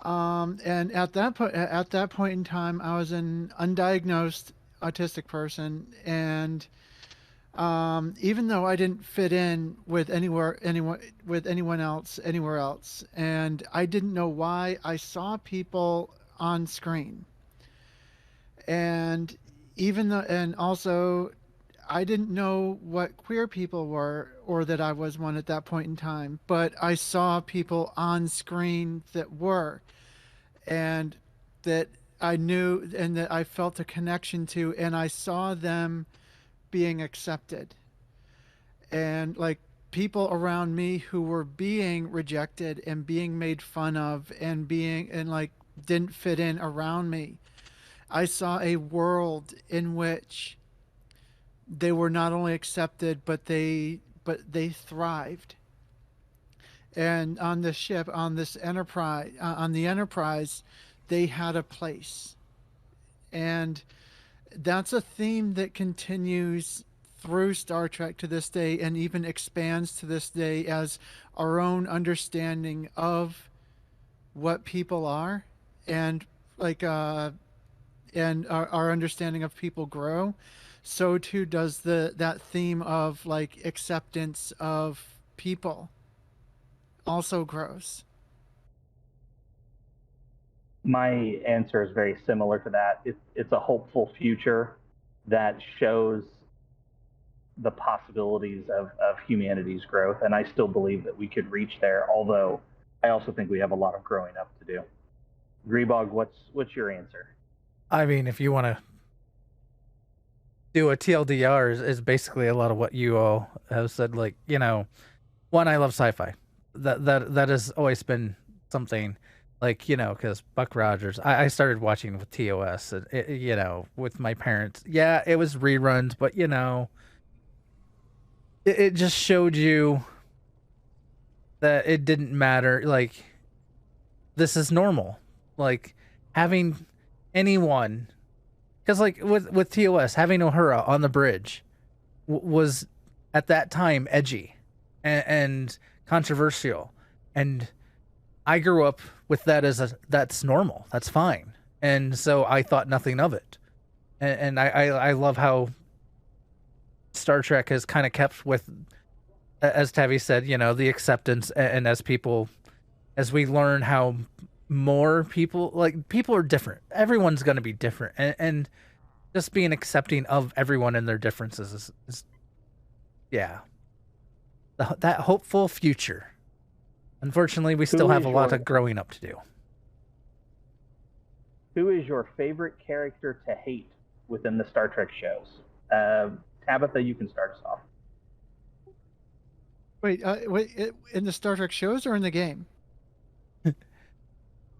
And at that point in time, I was an undiagnosed autistic person, and even though I didn't fit in with anyone else anywhere else, and I didn't know why, I saw people on screen, and also I didn't know what queer people were or that I was one at that point in time, but I saw people on screen that were, and that I knew and that I felt a connection to, and I saw them being accepted, and like people around me who were being rejected and being made fun of and like didn't fit in around me. I saw a world in which they were not only accepted but they thrived. And on the ship, on the Enterprise, they had a place. And that's a theme that continues through Star Trek to this day, and even expands to this day as our own understanding of what people are, and like and our understanding of people grow. So too does that theme of like acceptance of people also grows. My answer is very similar to that. It's a hopeful future that shows the possibilities of humanity's growth, and I still believe that we could reach there, although I also think we have a lot of growing up to do. Grebog, what's your answer? I mean, if you want to do a TLDR, is basically a lot of what you all have said. Like, one, I love sci-fi. That has always been something. Like, because Buck Rogers, I started watching with TOS, and with my parents. Yeah, it was reruns, but it just showed you that it didn't matter. Like, this is normal. Like, having anyone, because like with TOS, having Uhura on the bridge was at that time edgy and controversial, and I grew up with that as that's normal, that's fine, and so I thought nothing of it, and I love how Star Trek has kind of kept with, as Tavi said, the acceptance, and as we learn how more people are different, everyone's going to be different, and just being accepting of everyone and their differences is yeah, that hopeful future. Unfortunately, we still have a lot of growing up to do. Who is your favorite character to hate within the Star Trek shows? Tabbytha, you can start us off. Wait, in the Star Trek shows or in the game?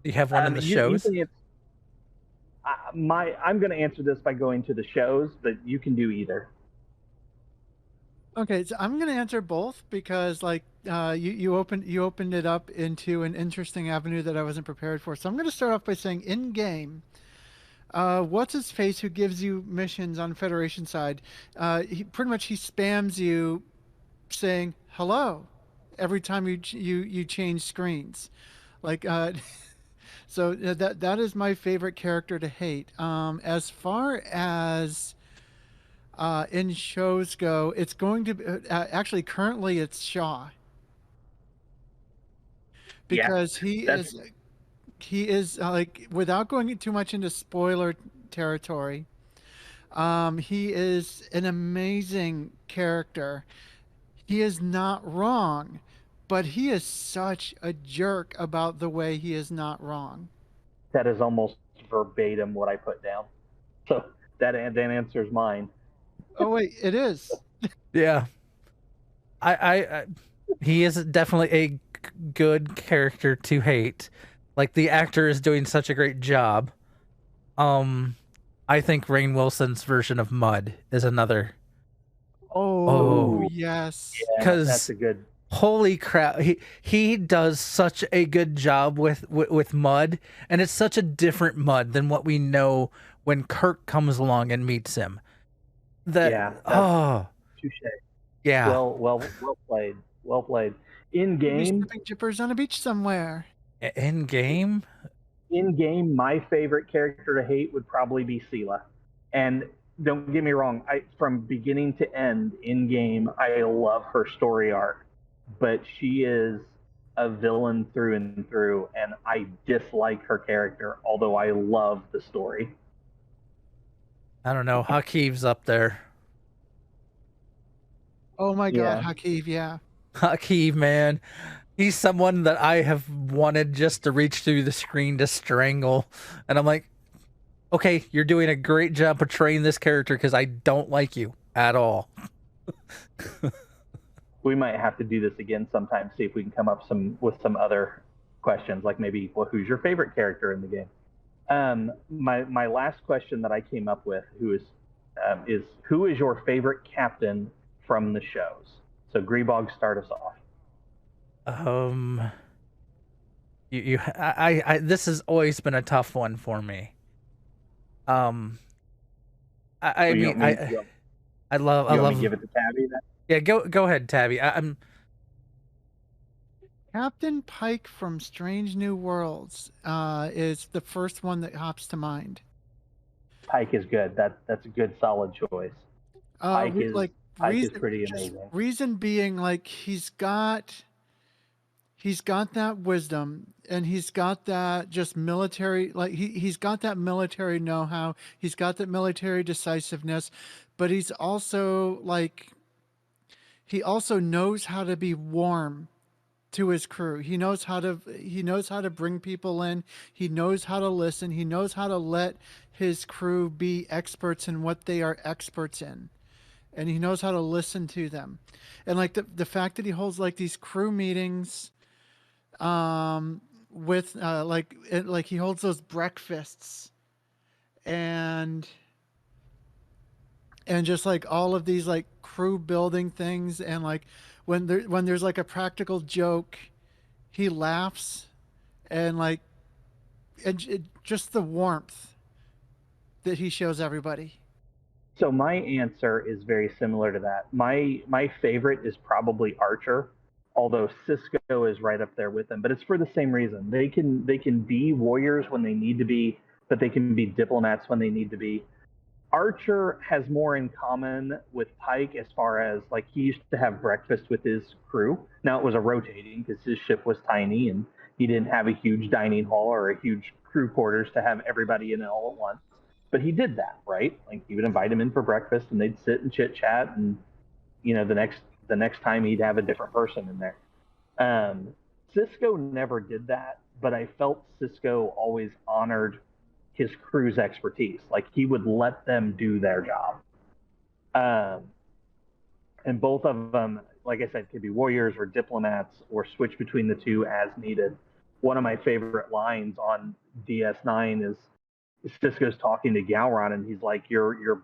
You have one in the shows? I'm going to answer this by going to the shows, but you can do either. Okay, so I'm going to answer both because, like, you opened it up into an interesting avenue that I wasn't prepared for. So I'm going to start off by saying, in game, what's his face who gives you missions on Federation side? He spams you, saying hello every time you change screens, like. So that is my favorite character to hate. As far as in shows go, it's going to be, actually currently it's Shaw, because he is like, without going too much into spoiler territory, he is an amazing character. He is not wrong, but he is such a jerk about the way he is not wrong. That is almost verbatim what I put down. So that answers mine. Oh wait, it is. Yeah. He is definitely a good character to hate. Like, the actor is doing such a great job. I think Rainn Wilson's version of Mud is another. Oh yes. Because that's a good. Holy crap, he does such a good job with Mud, and it's such a different Mud than what we know when Kirk comes along and meets him. Touche. Yeah. Well played. Well played. In game, Jippers on a beach somewhere. In game, my favorite character to hate would probably be Sela. And don't get me wrong, from beginning to end in game, I love her story arc, but she is a villain through and through, and I dislike her character, although I love the story. I don't know. Hakiv's up there. Oh my God, Hakiv, yeah. Hakiv, man. He's someone that I have wanted just to reach through the screen to strangle. And I'm like, okay, you're doing a great job portraying this character because I don't like you at all. We might have to do this again sometime, see if we can come up with some other questions, like maybe, well, who's your favorite character in the game? My last question that I came up with is who is your favorite captain from the shows? So Grebog, start us off. This has always been a tough one for me. I love. Give it to Tabby then? Yeah, go ahead, Tabby. I'm Captain Pike from Strange New Worlds is the first one that hops to mind. Pike is good. That's a good solid choice. Pike is pretty amazing. Reason being, like, he's got he's got that wisdom, and he's got that just military, like he's got that military know-how, he's got that military decisiveness, but he's also like, he also knows how to be warm to his crew. He knows how to bring people in. He knows how to listen. He knows how to let his crew be experts in what they are experts in. And he knows how to listen to them. And like the fact that he holds like these crew meetings with like he holds those breakfasts and just like all of these like crew building things, and like when there's like a practical joke, he laughs, and like just the warmth that he shows everybody. So my answer is very similar to that. My favorite is probably Archer, although Cisco is right up there with them. But it's for the same reason. They can be warriors when they need to be, but they can be diplomats when they need to be. Archer has more in common with Pike as far as like he used to have breakfast with his crew. Now it was a rotating because his ship was tiny and he didn't have a huge dining hall or a huge crew quarters to have everybody in it all at once. But he did that, right? Like he would invite him in for breakfast and they'd sit and chit chat, and the next time he'd have a different person in there. Cisco never did that, but I felt Cisco always honored his crew's expertise. Like he would let them do their job. And both of them, like I said, could be warriors or diplomats or switch between the two as needed. One of my favorite lines on DS9 is Cisco's talking to Gowron and he's like, your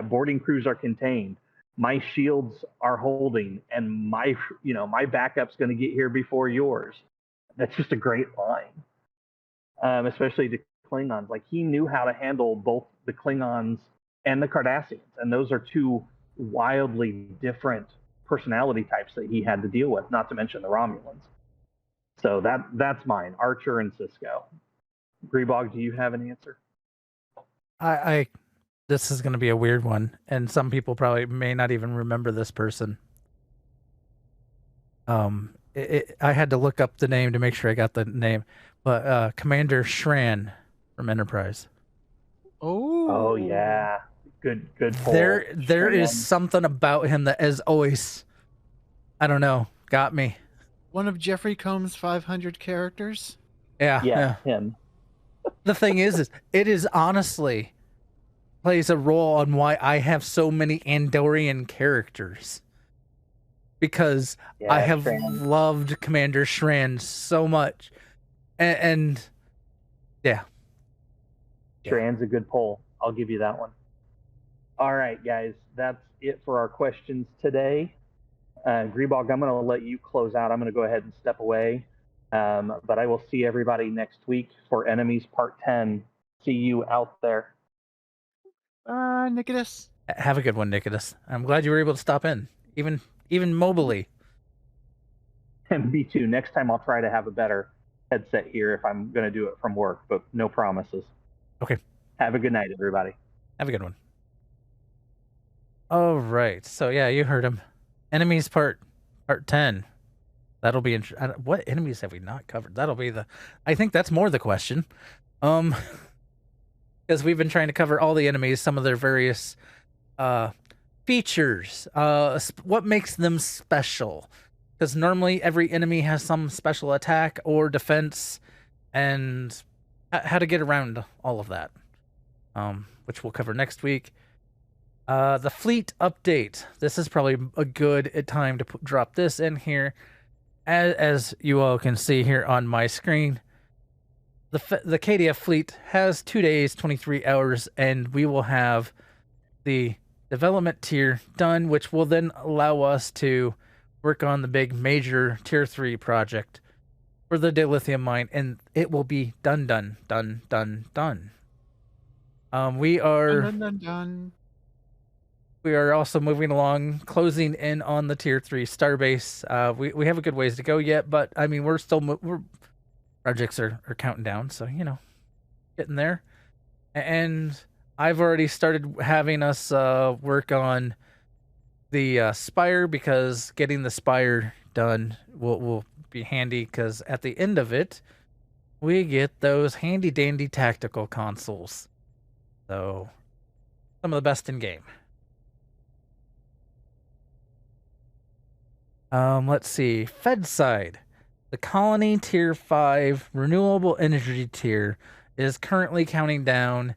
boarding crews are contained. My shields are holding, and my backup's going to get here before yours. That's just a great line, especially to Klingons. Like he knew how to handle both the Klingons and the Cardassians, and those are two wildly different personality types that he had to deal with. Not to mention the Romulans. So that's mine: Archer and Cisco. Grebog, do you have an answer? I this is going to be a weird one, and some people probably may not even remember this person. I had to look up the name to make sure I got the name, but Commander Shran from Enterprise. Oh yeah, good poll. There is something about him that has always, I don't know, got me. One of Jeffrey Combs' 500 characters. Yeah, him. The thing is it is honestly plays a role on why I have so many Andorian characters. Because I have loved Commander Shran so much. And yeah. Shran's a good poll. I'll give you that one. All right, guys. That's it for our questions today. Grebog, I'm going to let you close out. I'm going to go ahead and step away. But I will see everybody next week for Enemies Part 10. See you out there. Nikodas. Have a good one, Nikodas. I'm glad you were able to stop in, even mobily. And me too. Next time I'll try to have a better headset here if I'm going to do it from work, but no promises. Okay. Have a good night, everybody. Have a good one. All right. So yeah, you heard him. Enemies Part 10. That'll be what enemies have we not covered? That'll be I think that's more the question. Because we've been trying to cover all the enemies, some of their various features, what makes them special. Because normally every enemy has some special attack or defense, and how to get around all of that, which we'll cover next week. The fleet update. This is probably a good time to drop this in here. As you all can see here on my screen, the KDF fleet has 2 days, 23 hours, and we will have the development tier done, which will then allow us to work on the big major tier 3 project for the dilithium mine, and it will be done. We are done. We are also moving along, closing in on the tier 3 starbase. We have a good ways to go yet, but I mean we're projects are counting down, so getting there. And I've already started having us work on the Spire, because getting the Spire done will be handy because at the end of it, we get those handy dandy tactical consoles. So, some of the best in game. Let's see. Fed side. The Colony Tier 5 Renewable Energy Tier is currently counting down.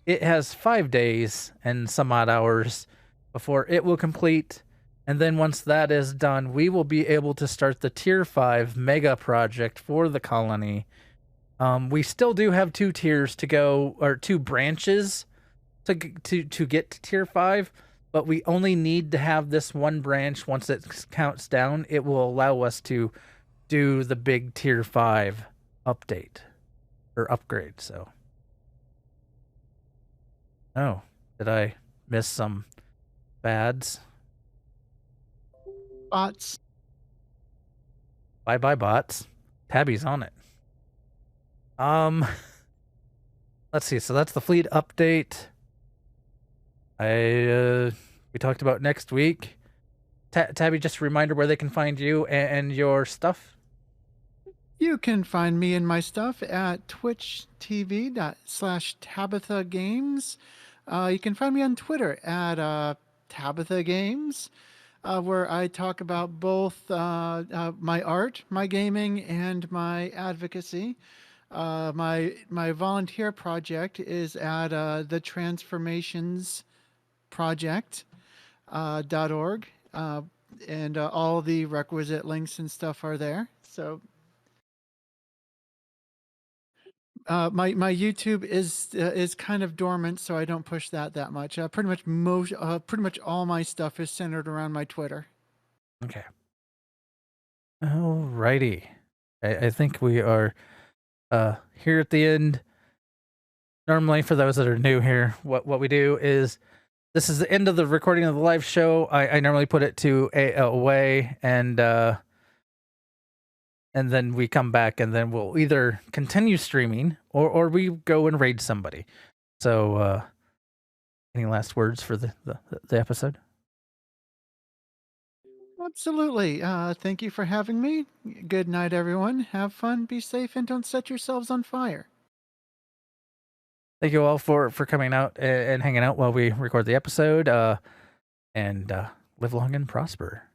It has 5 days and some odd hours before it will complete. And then once that is done, we will be able to start the Tier 5 mega project for the colony. We still do have 2 tiers to go, or 2 branches to get to Tier 5, but we only need to have this one branch. Once it counts down, it will allow us to do the big Tier 5 update or upgrade. So, oh, did I miss some bads? Bots. Bye bots. Tabby's on it. Let's see. So that's the fleet update. We talked about next week. Tabby, just a reminder where they can find you and your stuff. You can find me and my stuff at twitch.tv/TabbythaGames. You can find me on Twitter at TabbythaGames, where I talk about both my art, my gaming, and my advocacy. My volunteer project is at the Transformations Project.org, and all the requisite links and stuff are there. So my YouTube is kind of dormant, so I don't push that much. Pretty much all my stuff is centered around my Twitter. Okay. Alrighty. I think we are here at the end. Normally, for those that are new here, what we do is this is the end of the recording of the live show. I normally put it to away, and then we come back, and then we'll either continue streaming or we go and raid somebody. So, any last words for the episode? Absolutely. Thank you for having me. Good night, everyone. Have fun, be safe, and don't set yourselves on fire. Thank you all for coming out and hanging out while we record the episode. And live long and prosper.